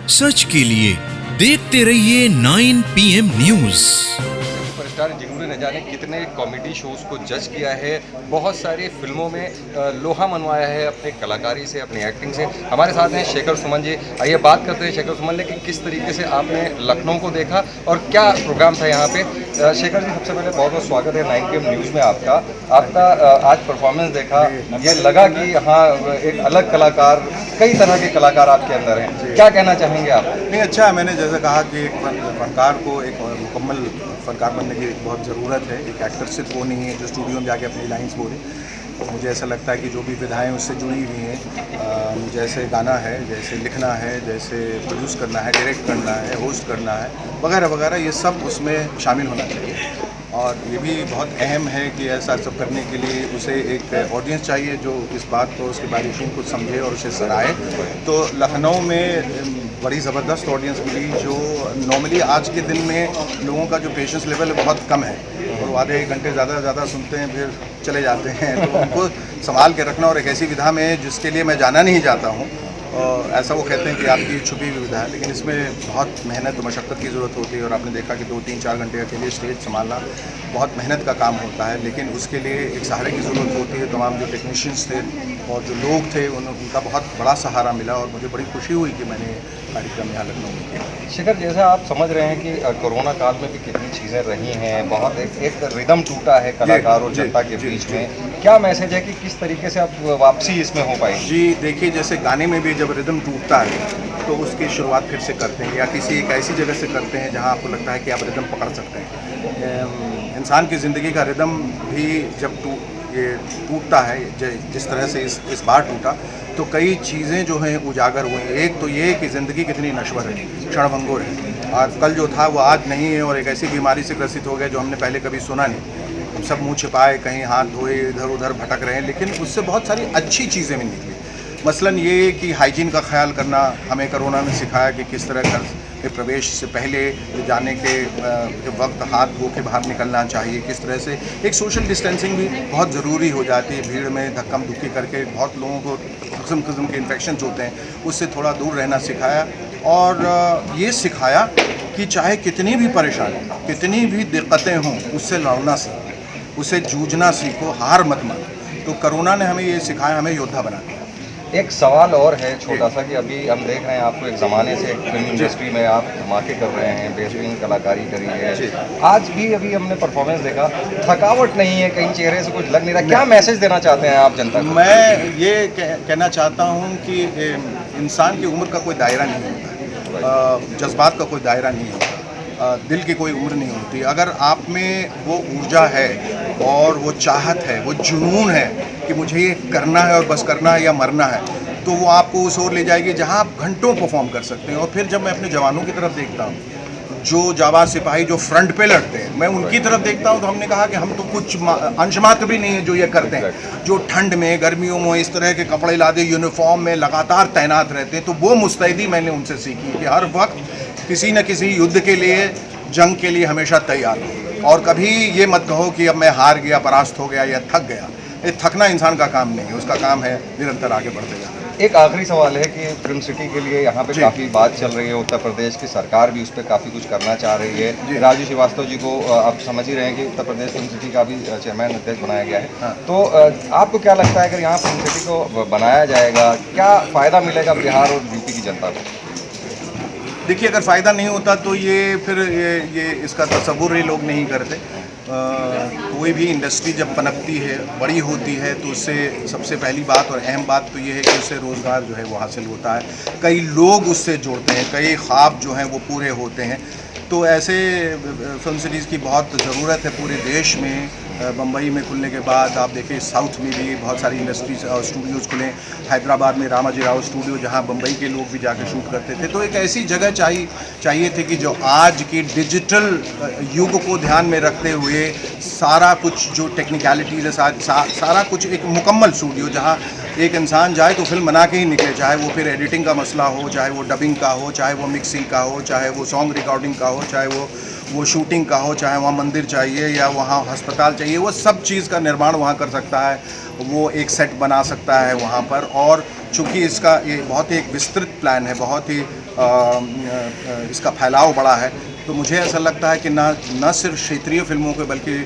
सच के लिए देखते रहिए 9 PM न्यूज। सुपरस्टार जिगनू ने जाने कितने कॉमेडी शोज को जज किया है, बहुत सारी फिल्मों में लोहा मनवाया है अपने कलाकारी से, अपनी एक्टिंग से। हमारे साथ हैं शेखर सुमन जी। आइए बात करते हैं शेखर सुमन कि किस तरीके से आपने लखनऊ को देखा और क्या प्रोग्राम था यहाँ पे। शेखर जी, सबसे पहले बहुत बहुत स्वागत है 9 PM न्यूज़ में आपका आज परफॉर्मेंस देखा, ये लगा कि हाँ एक अलग कलाकार, कई तरह के कलाकार आपके अंदर हैं। क्या कहना चाहेंगे आप? नहीं, अच्छा है। मैंने जैसे कहा कि एक फनकार को एक मुकम्मल फनकार बनने की बहुत ज़रूरत है। एक एक्टर सिर्फ वो नहीं है जो स्टूडियो में जाके अपनी लाइंस बोले। मुझे ऐसा लगता है कि जो भी विधाएं उससे जुड़ी हुई हैं, जैसे गाना है, जैसे लिखना है, जैसे प्रोड्यूस करना है, डायरेक्ट करना है, होस्ट करना है, वगैरह वगैरह, ये सब उसमें शामिल होना चाहिए। और ये भी बहुत अहम है कि ऐसा सब करने के लिए उसे एक ऑडियंस चाहिए जो इस बात को, उसके बारीकियों को समझे और उसे सराहे। तो लखनऊ में बड़ी ज़बरदस्त ऑडियंस मिली, जो नॉर्मली आज के दिन में लोगों का जो पेशेंस लेवल है बहुत कम है और वो आधे एक घंटे ज़्यादा सुनते हैं फिर चले जाते हैं। तो उनको संभाल के रखना, और एक ऐसी विधा में जिसके लिए मैं जाना नहीं चाहता हूँ, और ऐसा वो कहते हैं कि आपकी छुपी हुई विधा है, लेकिन इसमें बहुत मेहनत और मशक्क़त की ज़रूरत होती है। और आपने देखा कि 2-3-4 घंटे के लिए स्टेज संभालना बहुत मेहनत का काम होता है, लेकिन उसके लिए एक सहारे की ज़रूरत होती है। तमाम जो टेक्नीशियंस थे और जो लोग थे उनका बहुत बड़ा सहारा मिला और मुझे बड़ी खुशी हुई कि मैंने कार्यक्रम यहाँ लखनऊ में किया। शेखर, जैसा आप समझ रहे हैं कि कोरोना काल में भी कितनी चीज़ें रही हैं, बहुत एक रिदम टूटा है कलाकार और जनता के बीच में, क्या मैसेज है कि किस तरीके से आप वापसी इसमें हो पाएगी? जी देखिए, जैसे गाने में भी जब रिदम टूटता है तो उसकी शुरुआत फिर से करते हैं या किसी एक ऐसी जगह से करते हैं जहाँ आपको लगता है कि आप रिदम पकड़ सकते हैं। इंसान की ज़िंदगी का रिदम भी जब ये टूटता है, जिस तरह से इस बार टूटा, तो कई चीज़ें जो हैं उजागर हुई। एक तो ये कि ज़िंदगी कितनी नश्वर है, क्षणभंगुर है, और कल जो था वो आज नहीं है, और एक ऐसी बीमारी से ग्रसित हो गए जो हमने पहले कभी सुना नहीं। हम सब मुंह छिपाए, कहीं हाथ धोए, इधर उधर भटक रहे हैं, लेकिन उससे बहुत सारी अच्छी चीज़ें भी निकली। मसलन ये कि हाइजीन का ख्याल करना हमें कोरोना ने सिखाया कि किस तरह घर के प्रवेश से पहले जाने के वक्त हाथ धो के बाहर निकलना चाहिए, किस तरह से एक सोशल डिस्टेंसिंग भी बहुत ज़रूरी हो जाती है। भीड़ में धक्कम धुक्की करके बहुत लोगों को किस्म के इन्फेक्शन होते हैं, उससे थोड़ा दूर रहना सिखाया। और ये सिखाया कि चाहे कितनी भी परेशानी, कितनी भी दिक्कतें हों, उससे लड़ना सीखो, उससे जूझना सीखो, हार मत मानो। तो कोरोना ने हमें ये सिखाया, हमें योद्धा बना दिया। एक सवाल और है छोटा सा कि अभी हम देख रहे हैं आपको एक ज़माने से फिल्म इंडस्ट्री में आप धमाके कर रहे हैं, बेहतरीन कलाकारी करी है। आज भी अभी हमने परफॉर्मेंस देखा, थकावट नहीं है, कहीं चेहरे से कुछ लग नहीं रहा। क्या मैसेज देना चाहते हैं आप जनता को? मैं ये कहना चाहता हूँ कि इंसान की उम्र का कोई दायरा नहीं होता, जज्बात का कोई दायरा नहीं होता, दिल की कोई उम्र नहीं होती। अगर आप में वो ऊर्जा है और वो चाहत है, वो जुनून है कि मुझे ये करना है और बस करना है या मरना है, तो वो आपको उस ओर ले जाएगी जहाँ आप घंटों परफॉर्म कर सकते हैं। और फिर जब मैं अपने जवानों की तरफ देखता हूँ, जो जाबाज सिपाही जो फ्रंट पे लड़ते हैं, मैं उनकी तरफ देखता हूँ, तो हमने कहा कि हम तो कुछ अंश मात्र भी नहीं है जो ये करते हैं, जो ठंड में, गर्मियों में इस तरह के कपड़े लादे, यूनिफॉर्म में लगातार तैनात रहते हैं। तो वो मुस्तैदी मैंने उनसे सीखी कि हर वक्त किसी न किसी युद्ध के लिए, जंग के लिए हमेशा तैयार हो, और कभी ये मत कहो कि अब मैं हार गया, परास्त हो गया या थक गया। ये थकना इंसान का काम नहीं है, उसका काम है निरंतर आगे बढ़ते जाना। एक आखिरी सवाल है कि फिल्म सिटी के लिए यहाँ पे काफ़ी बात चल रही है, उत्तर प्रदेश की सरकार भी उस पर काफ़ी कुछ करना चाह रही है। राजू श्रीवास्तव जी को आप समझ ही रहे हैं कि उत्तर प्रदेश फिल्म सिटी का भी चेयरमैन अध्यक्ष बनाया गया है। हाँ। तो आपको क्या लगता है अगर यहाँ फिल्म सिटी को बनाया जाएगा, क्या फ़ायदा मिलेगा बिहार और यूपी की जनता को? देखिए, अगर फ़ायदा नहीं होता तो ये फिर ये इसका तसव्वुर ही लोग नहीं करते। कोई भी इंडस्ट्री जब पनपती है, बड़ी होती है, तो उससे सबसे पहली बात और अहम बात तो ये है कि उससे रोज़गार जो है वो हासिल होता है, कई लोग उससे जुड़ते हैं, कई ख्वाब जो हैं वो पूरे होते हैं। तो ऐसे फिल्म सिटीज़ की बहुत ज़रूरत है पूरे देश में। बम्बई में खुलने के बाद आप देखिए साउथ में भी बहुत सारी इंडस्ट्रीज और स्टूडियोज़ खुले। हैदराबाद में रामाजी राव स्टूडियो, जहां बम्बई के लोग भी जाकर शूट करते थे। तो एक ऐसी जगह चाहिए थी कि जो आज की डिजिटल युग को ध्यान में रखते हुए सारा कुछ जो टेक्निकलिटीज़ है, सारा कुछ एक मुकम्मल स्टूडियो, जहां एक इंसान जाए तो फिल्म बना के ही निकले, चाहे वो फिर एडिटिंग का मसला हो, चाहे वो डबिंग का हो, चाहे वो मिक्सिंग का हो, चाहे वो सॉन्ग रिकॉर्डिंग का हो, चाहे वो शूटिंग का हो, चाहे वहाँ मंदिर चाहिए या वहाँ अस्पताल चाहिए, वो सब चीज़ का निर्माण वहाँ कर सकता है। वो एक सेट बना सकता है वहाँ पर। और चूँकि इसका ये बहुत ही एक विस्तृत प्लान है, बहुत ही इसका फैलाव बढ़ा है, तो मुझे ऐसा लगता है कि न सिर्फ क्षेत्रीय फिल्मों के बल्कि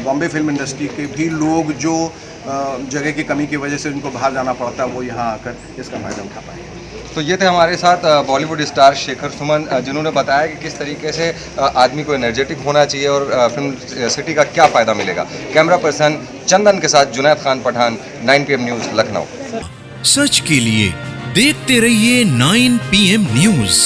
बॉम्बे फिल्म इंडस्ट्री के भी लोग जो जगह की कमी की वजह से उनको बाहर जाना पड़ता है, वो यहाँ आकर इसका फ़ायदा उठा पाएंगे। तो ये थे हमारे साथ बॉलीवुड स्टार शेखर सुमन, जिन्होंने बताया कि किस तरीके से आदमी को एनर्जेटिक होना चाहिए और फिल्म सिटी का क्या फ़ायदा मिलेगा। कैमरा पर्सन चंदन के साथ जुनैद खान पठान, 9 PM न्यूज़, लखनऊ। सच के लिए देखते रहिए 9 PM न्यूज़।